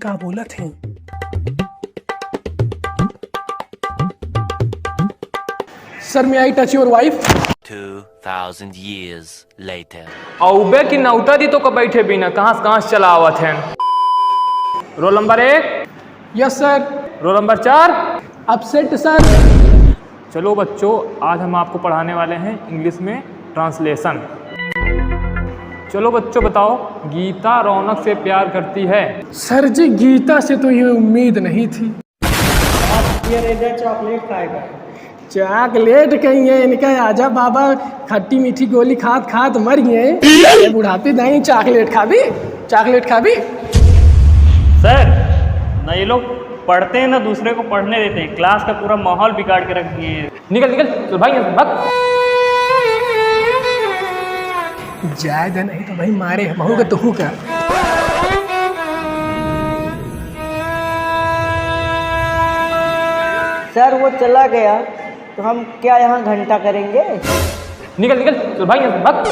का बोला थे। Sir may I touch your wife? 2000 years later. औबे की नौता दी तो कब बैठे बिना कहाँ से चला आवत है। Roll number 1। Yes sir. Roll number 4। Upset sir. चलो बच्चों, आज हम आपको पढ़ाने वाले हैं इंग्लिश में ट्रांसलेशन। चलो बच्चों बताओ, गीता रौनक से प्यार करती है। सर जी गीता से तो ये उम्मीद नहीं थी। चॉकलेट खाएगा। चॉकलेट कहीं है इनका, आजा बाबा खट्टी मीठी गोली खात खात मर गए, बुढ़ापे नहीं चॉकलेट खा भी, चॉकलेट खा भी। सर ना ये लोग पढ़ते हैं ना दूसरे को पढ़ने देते हैं, क्लास का पूरा माहौल बिगाड़ के रख दिए हैं। निकल निकल चल भाई भाग। जायदा नहीं तो भाई मारे बहू का तहू का। सर वो चला गया तो हम क्या यहाँ घंटा करेंगे? निकल निकल चल भाई भाग।